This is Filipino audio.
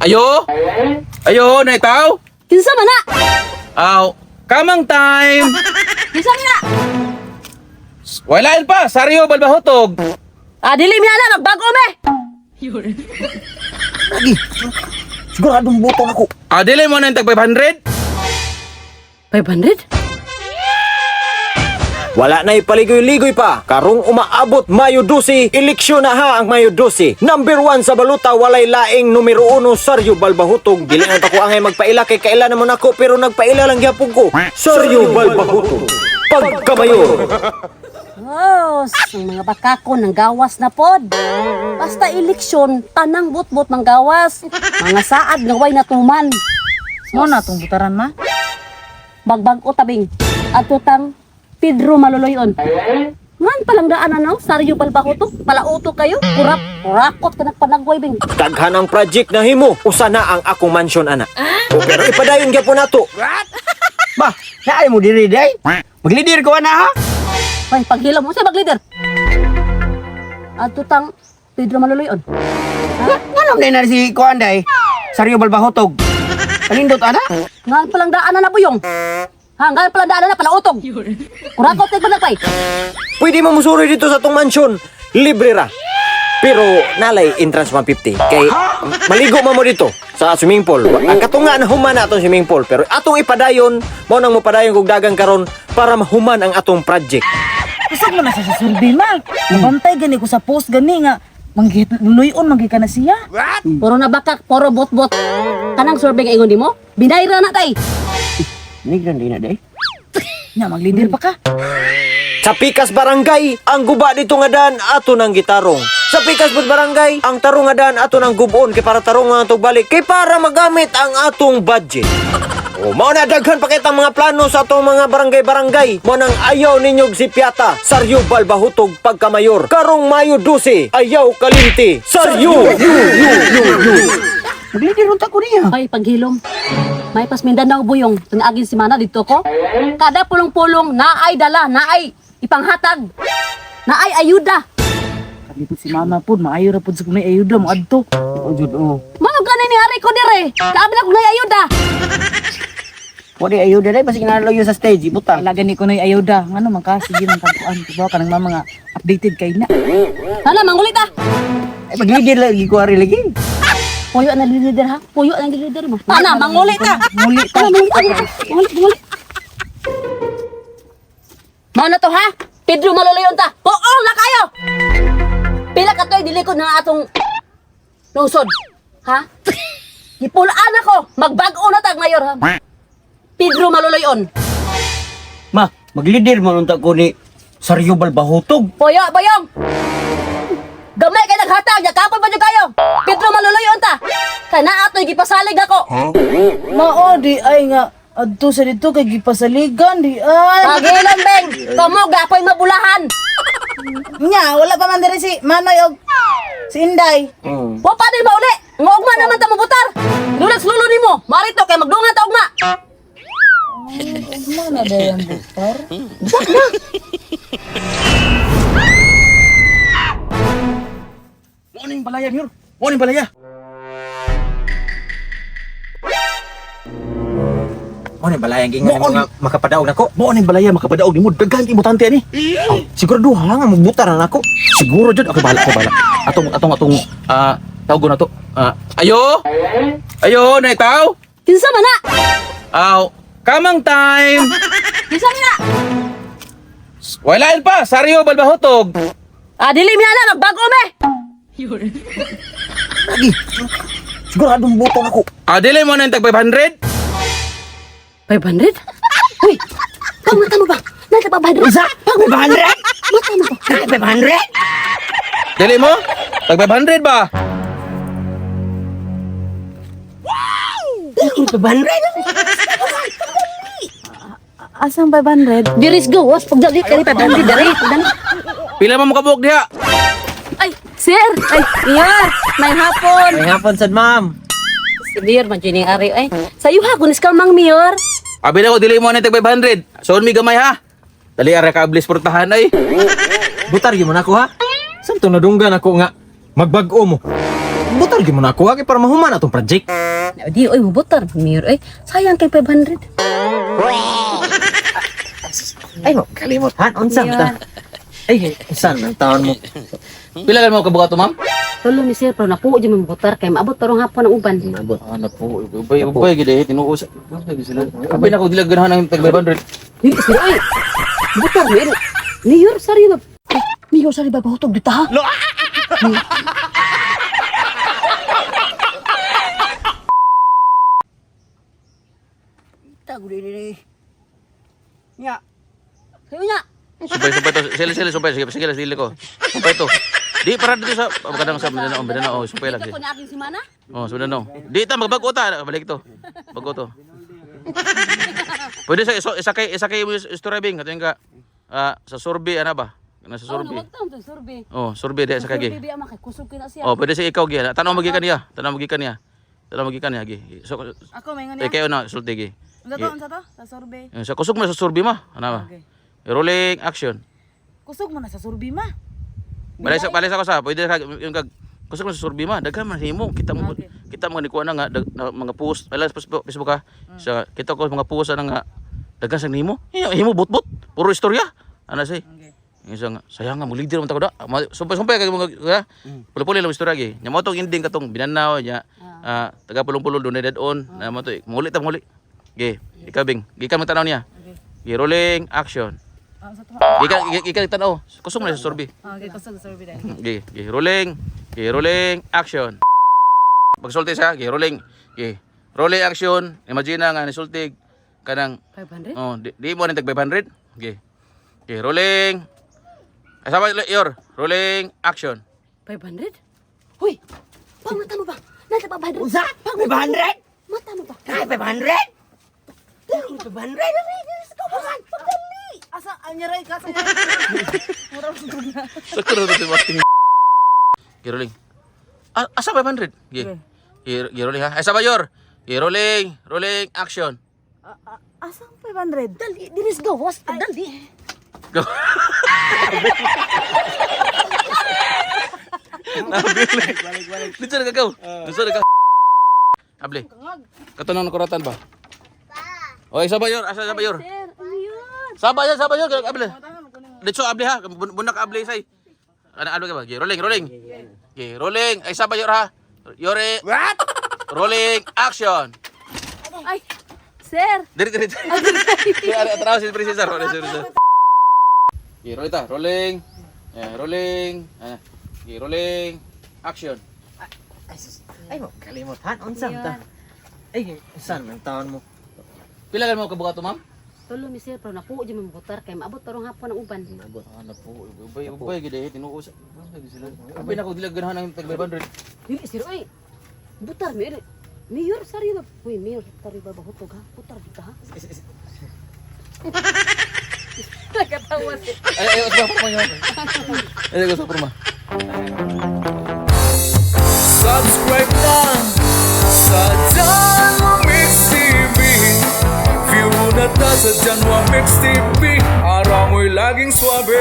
Ayo? Ayo, na ikaw? Kinsa man na? Aw, kamang time. Kinsa man na? Wala pa, saryo balbahotog. Dili mi ala magbago me. Lagi. Siguradong butong ako. Dili mo na yung tag 500? 500? Wala na ipaligoy-ligoy pa. Karong umaabot Mayo 12, eleksyon na ha ang Mayo 12. Number 1 sa baluta, walay laing numero 1, Sergio Balbahutog. Dili na ako angay magpaila kay kaila naman ako pero nagpaila lang gyapon ko. Sergio Balbahutog. Pagkamayor. Oh, ang mga bakako nang gawas na pod. Basta eleksyon, tanang butbot ng gawas. Mga saad nga way natuman. Mo na tong butaran ma. Bagbag o tabing. At tutang Pedro Maloloyon. Ngan palang daanan no? Saryo palbahoto. Palauto kayo. Kurakot ka nagpanagway bing. Daghan ang project na himo. Usa na ang akong mansion ana. O pero ipadayon gyapon nato. Bah, naay mo diri day. Maglidir ko na ha. Ay, paghilam mo siya mag-leader. At tutang Pedro Maloloyon. Ano na si Kuan day? Saryo balbahotog. Kanindot ana? Ngan palang daanan na buyong. Ngan palang daanan na palautog. Kurakot ka nagpay. Pwede mo musuri dito sa tong mansion. Libre ra. Pero nalay entrance 150. Kay maligo mo dito sa swimming pool. Ang katunga na human na atong swimming pool. Pero atong ipadayon, mo nang mopadayon kog dagang karon para mahuman ang atong project. Usag mo na siya sa survey ma. Nabantay gani ko sa post gani nga. Luloyon manggit ka na siya. Puro na bakak, puro bot-bot. Kanang survey nga ingon di mo? Binayra na tay. Nigran din na day. Nya maglider pa ka. Sa Pikas Barangay, ang guba dito nga daan ato ng gitarong. Sa Pikas Barangay, ang tarong nga daan ato ng gubon kay para tarong nga atong balik kay para magamit ang atong budget. O mao na daghan pa kitang mga plano sa atong mga barangay-barangay. Mo nang ayaw ninyog si Piata, Saryo Balbahutog pagkamayor. Karong Mayo 12, ayaw kalinti. Saryo! Maglidir unta ko niya. Ay, paghilom. May pas Mindanao buyong. Tinaagin si Mana dito ko. Kada pulong-pulong, naay dala, naay ipanghatag. Naay ayuda. Kalipot si mama pod, maayo ra pod sa kunay ayuda mo adto. O jud o. Mano gani ni hari ko dire? Kaabi na ko ngay ayuda. Pwede ayuda day basta kinahanglan sa stage butang. Wala gani kunay ayuda. Ngano man ka sige man kabuan diba kanang mama nga updated kay na. Hala, mangulit ah. Ay maglidir lagi ko ari lagi. Puyo na leader ha? Puyo na leader mo. Ana, mangulit ah. Muli ta. Mangulit. Mao na to ha? Pedro Maloloyon ta. Oo na kayo. Pila ka toy dili ko na atong lungsod. Ha? Gipulaan ako. Magbag-o na tag mayor ha. Pedro Maloloyon. Ma, maglidir man unta ko ni Saryo Balbahutog. Puyo, bayong. Gamay kay naghatag, yakapon pa jud kayo. Pedro Maloloyon ta. Kay naa atoy gipasalig ako. Mao di ay nga adto sa dito kay gipasaligan di ay. Pagilom beng, kamo gapoy mabulahan. Nya wala pa man diri si Manoy og si Inday. Wa pa din ba uli? Ngogma naman ta mabutar. Lulas lulo nimo. Marito kay magdungan ta ugma. Mana ba yung butar? Morning balaya, Mir. Morning balaya. Morning balaya ang gingan mga makapadaog nako. Morning balaya makapadaog nimo daghan importante ani. Siguro duha nga magbutar na nako. Siguro jud ako bala. Atong tawgo na to. Ayo? Ayo, na ikaw? Kinsa man na? Aw, kamang time. Kinsa man na? Wala pa, saryo balbahotog. Dili mi ala magbago me. Lagi. Siguradong butong ako. Dili mo na yung tag 500? 500? Uy, mata mo ba? Nasa pa 500? Isa? 500? Mata mo ba? 500? Dili mo? Tag 500 ba? Dili 500? Asang 500? Diris gawas pag dali kali 500 dari. Pila mo makabuok diha? Ay, sir. Ay, mayor. May hapon. May hapon sad, ma'am. Si mayor man jining ari ay. Sayo ha kunis ka mang mayor. Abi na ko, dili mo na yung tag 500. Soon mi gamay ha. Dali ara ka ablis portahan ay. Butar gyud man ako ha. Samtong nadunggan ako nga magbag-o mo. butar gyud mo na ako kay para mahuman atong project. Di, oy, mabutar. Mayor, oy. Sayang kay 500. Ay mo, kalimutan. Unsa Yan. ta? Ay, saan ang taon mo? Pila ka mo kabugato, ma'am? Tulo ni sir, pero napuo dyan mabutar kay maabot tarong hapon ang uban. Ano po, ubay gid tinuus. Abay na ko dila ganahan ng tag 500. Di, sir, oy. Butar, mayor. Mayor, sorry ba? Ay, mayor, sorry ba? Bahutog dito, ha? Tago din. Nya. Sayo niya. Sumpay to, sili sumpay sige sili ko. Sumpay to. Di para dito sa kadang sa Mindanao, sumpay lang. Ito ko na aking simana. Oh, sa Mindanao. Di ta magbago ta, balik to. Bago to. Pwede sa isa kay mo storybing kating ka sa Sorbe ana ba? Nasa Oh, Sorbe. nawagtaon to, survey. Oh, Sorbe di sa kay. Survey, biya makikusog na siya. Oh, pwede sa ikaw gi. Tanaw magikan niya. Tanaw magikan niya gi. So Ako may eh kayo na sulti gi. Unsa to? Sa sorbet. Sa kusog mo sa Sorbe ma. Ana ba? Okay. Rolling action. Kusog mo na sa sorbi ma. Balay sa ko sa pwede ka yung kag kusog mo sa Sorbe ma. Daghan man himo. Kita mo ni kuha na nga mga post. Wala sa Facebook ka. Sa kita ko mga post na nga daghan sa nimo. Himo bot-bot. Puro istorya. Ana say. Okay. Isang sayang nga mo leader man ta ko da. Sumpay kay mga puli-puli lang istorya gi. Nya mo tong ending katong binanaw nya taga pulong-pulong do dead on. Na mo to muli. Gi, ikaw bing. Gikan mo tanaw niya. Gi rolling action. Sa to. Gikan tanaw. Kusog na sa Sorbe. Okay, kusog sa sorbi dai. Gi rolling action. Pagsulti siya, gi rolling action. Imagine nga nisultig kanang 500? oh di mo rin tag 500. Gi rolling. Asama rolling action. 500? Hoy! Pang mata mo ba? Nasa 500? Usa? 500? Mata mo ba? Kay 500? 500? Pagdali! Asa anyaray ka sa mura sugod na. Sakto na marting. Gi rolling. Asa 500? Gi rolling ha. Asama gi rolling action. Asa 500? Dali, dinis gawas. Dali. Go. Balik. Dito na kagaw. Dito na ka. Able. Katanong na kuratan ba? Oy, sabayor, asa sabayor? Sir, ano yun? Sabayor, able. Dito able ha, bunak able say. Ano ka ba? Rolling. Rolling. Ay sabayor ha. Yore. What? Rolling action. Ay, sir. Diri. Atraw si Princesa. Rolling. Rolling action. Ay mo, kalimutan. Unsa ta? Ay, saan ang taon mo? Pila ka mo kabugato, ma'am? Tulo ni sir, pero napuo dyan mabutar kay maabot tarong hapon ang uban. Ano po, ubay gid tinuus. Abay na ko dila ganahan ng tag 500. Dili, sir, oy. Butar, mayor. Mayor, sorry ba? Uy, mayor, sorry ba bahutog ha? Butar dito ha? Nagkatawa sir. Ay, usba pa mo. Ay, usba pa mo. Subscribe na sa Janwa Mix TV. View na ta sa Janwa Mix TV. Para mo'y laging swabe.